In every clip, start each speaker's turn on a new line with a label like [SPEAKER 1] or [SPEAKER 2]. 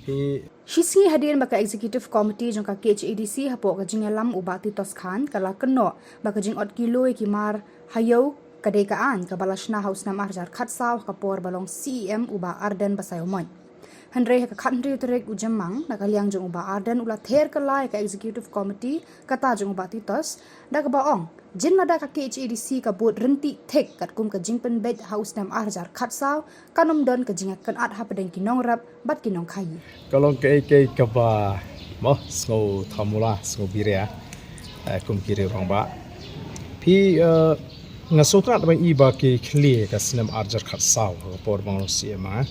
[SPEAKER 1] Shisngi hadirin baka executive committee jangka KHADC hapo kajing alam ubati toskan kala keno baka jing ot kilo ikimar hayo kadekaan kabalashna house nam arjar khatsaw kapor balong CEM uba Arden basayomoy. Handre ka khandri uterek ujamang nakaliang jong uba Arden ula ther kalai ka executive committee kata jong uba titos da baong jin nada ka KHADC ka bot renti thek kat kum ka jingpen bed house nam arjar khatsaw kanom don ka jinga kan at hapadeng kinong rap bat kinong khai.
[SPEAKER 2] Kalau ke kaba mo snow thamula snow biria kum kiri rong ba pi ngasota ba iba ke khle ka sinam arjar khatsaw por bang CMA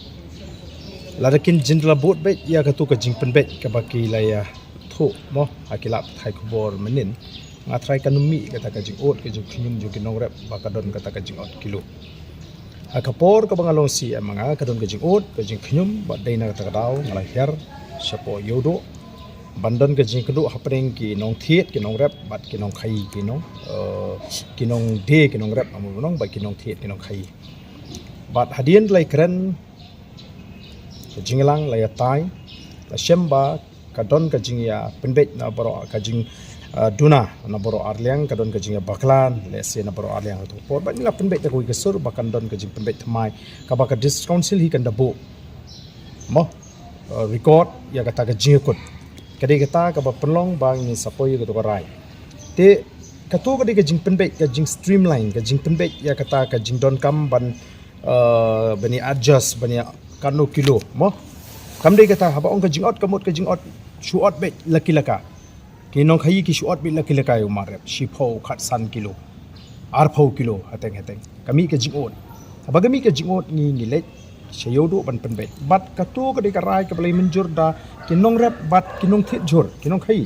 [SPEAKER 2] ladakin jindla bot bet ya ka tu ka jingpen bet ka baki laya tho mo akilap thai khobor menin ngatrai kanumi kata ka jing ot ka jing khinyum ju kinong rep bakadon kata ka jing ot kilo akapor ka bangalong CMA kadon ka jing ot ka jing khinyum ba daina kata ka daw ngalai her sapo yodo bandon ka jing kedu hapring ki nong thiet ki nong rep bat ki nong khai ki nong de ki nong rep amu nong ba ki nong thiet ki nong khai bat hadien lai kren jingelang laya tai la shemba kadon ka jingya penbet na baro ka jing duna na baro arliang kadon ka jingya baklan lese na baro arliang to por ba nila penbet ko gesur bakan don ka jing penbet thamai ka ba ka district council hi kan dabo mo record ya kata ka jingkut kadi kata ka ba penlong bang ni sapoi ka to ka rai te ka to ka jing penbet ka jing streamline ka jing penbet ya kata ka jing don kam ban bani adjust bani kanu kilo mo kamde kata haba ong ka jingot kamot ka jingot shuot bet laki laka kinong khai ki shuot bet laki laka umar shipho khat san kilo arpho kilo hateng kami ka jingot haba kami ka jingot ni let sayodo ban penbet bat katu ka de karai ka balai menjur da kinong rep bat kinong thit jur kinong khai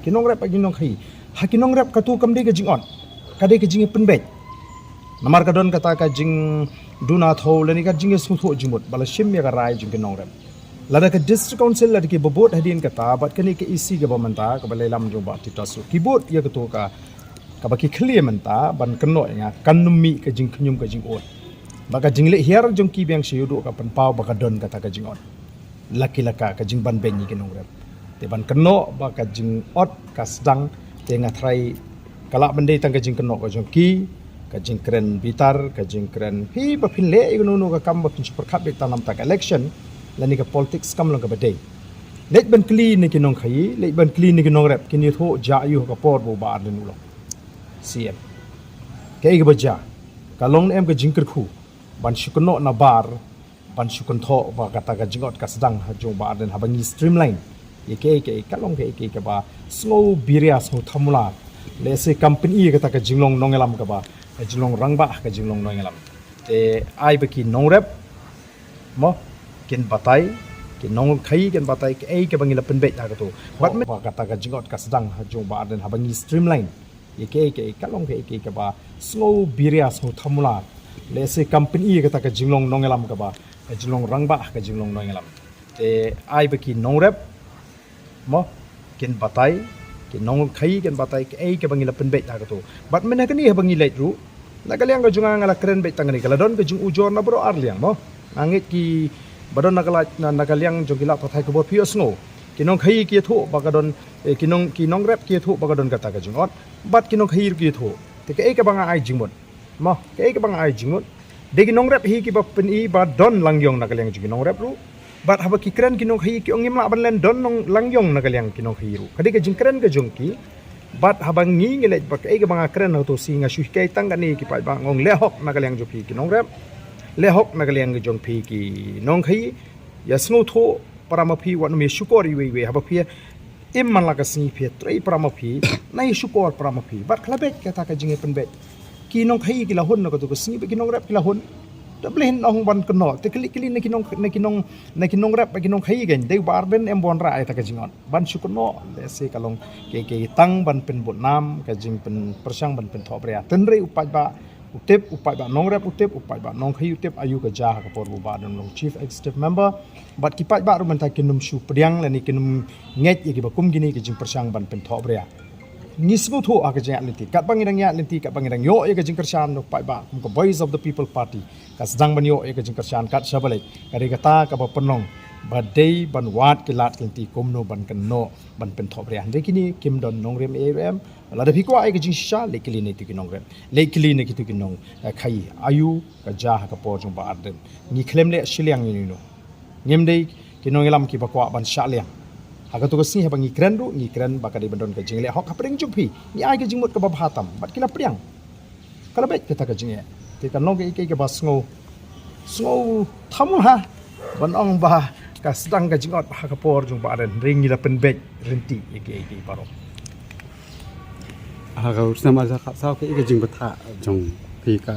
[SPEAKER 2] kinong rep kinong khai ha kinong rep katu kamde ka jingot kade ka jinge penbet namar kadon kata ka jing duna tho lani ka jing su tho jimot bala shim ya ka rai jing nong rem lada ka district council lada ki bobot hadin kata bat kani ka isi ka bamanta ka balai lam jo ba titasu keyboard ya ka to ka ba ki clear manta ban keno nga kanumi ka jing knyum ka jing ot ba ka jing le hier jong ki bang siyudo ka pan pau ba ka don kata ka jing ot laki laka ka jing ban ben ni kinong rem te ban keno ba ka jing ot ka sedang te nga try kala bende tang ka jing keno ka jong ki kajing keren bitar kajing keren hi ba phin le igunu ka kam ba phin super khat bek tanam tak election lani ka politics kam lang ka badai let ban clean ni kinong khai let ban clean ni kinong rep kini tho ja yu ka por bo ba den ulo CM ke ga baja ka long em ka jingker khu ban shukuno na bar ban shukun tho ba kata ka jingot ka sedang ha jong ba den habangi streamline ye ke ka long ke ba slow biria so thamula le se company kata ka jinglong nongelam ka ba ka jinglong rangba ka jinglong nongelam te ai baki nongrep mo kin batai kin nong khai kin batai ke ai ka bangila penbet ha ka to wat me kata ka jingot ka sedang ha jong ba den habangi streamline ye ke ka long ke ba slow biria so thamula le se company kata ka jinglong nongelam ka ba ka jinglong rangba ka jinglong nongelam te ai baki nongrep mo kin batai kin nong khai kin batai ke ai ka bangila penbet ha ka to bat mena kani ha bangi lait ru nakaliang ka junga ngala keren bet tangani kala don ka jung ujor na bro arliang mo angit ki badon nakaliang jong kila pathai ko bor pios ngo kinong khai ki tho bagadon kinong rep ki tho bagadon kata ka jungot bat kinong khai ki tho te ke ai ka banga ai jingmon mo ke ai ka banga ai jingmon de kinong rep hi ki ba pen i ba don langyong nakaliang jung kinong rep ru bat haba ki keren kinong khai ki ongim la ban len don nong langyong nakaliang kinong khai ru kadi ka jing keren ka jung ki bat habang ngi ngelet bak ai banga kren auto singa shu kai tangani ki pai bang ong lehok nagalyang jo phi ki nong rep lehok nagalyang jong phi ki nong khai ya snu tho parama phi wan me shukori we haba phi im man la ka sni phi trei parama phi nai shukor parama phi bat khlabet ka ta ka jinge penbet ki nong khai ki la hun na ka to ka sni ki nong rep ki la hun tablen ong ban kno te kili na kinong rap kinong khai gen de barben em bon ra ai ta ka jingon ban shukuno le se kalong ke tang ban pen bot nam ka jing pen persang ban pen tho bria tenre upai ba nong rap upai ba nong khai utep ayu ka ja ka por bu ba don long chief executive member bat ki pai ba ru man ta kinum shu priang le ni kinum nget ye ki ba kum gini ki jing persang ban pen tho bria ngismu tho aga ja lenti kat bangirang ya lenti kat bangirang yo ye ka jing kersan no pai ba kum ko voice of the people party kas dang ban yo ye ka jing kersan kat sabale kari kata ka ba penong badai ban wat kilat kinti komno ban kenno ban penthop rian de kini kim don nongrem am la da phiko ai gajing sha le kili ne tikin nongrem le kili ne kitu kinong khai ayu ka ja ka por jong ba arden ni klem le shiliang ni no ngem dei kinong elam ki bakwa ban sha liang aga tu kasi habang ikran ru ni ikran bakadi bandon ka jingle hok kapring jupi ni ai gajing mut ka babhatam bat kila priang kala bet kata ka jinge ti kan long ke ke bas ngo thamu ha ban ong ba ka sedang ka jingot ha ka por jong ba arden ring ni la pen bet renti ke paro
[SPEAKER 3] Aga usna ma khat sao ke jing batha jong pi ka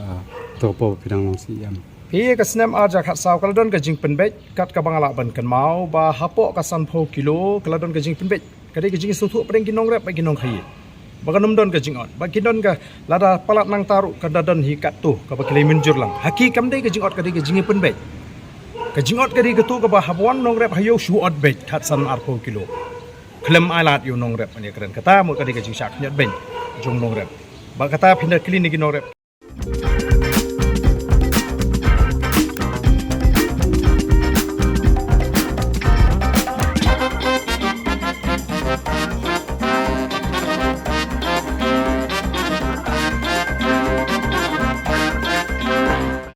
[SPEAKER 3] to po pidang long si yam
[SPEAKER 2] Pia ka snam arja khat saw kaladon ka jing penbet kat ka bangala ban kan mau ba hapo ka san pho kilo kaladon ka jing penbet kadi ka jing su thu preng kinong rep ba kinong khai ba ka nom don ka jing on ba kinon ka lada palat nang taru ka dadon hi kat tu ka ba klei menjur lang haki kam dei ka jing ot kadi ka jing penbet ka jing ot kadi ka tu ka ba habwan nong rep hayo shu ot bet khat san ar pho kilo klem ailat yu nong rep ani kren kata mo kadi ka jing sak nyat ben jong nong rep ba kata pinda klinik nong rep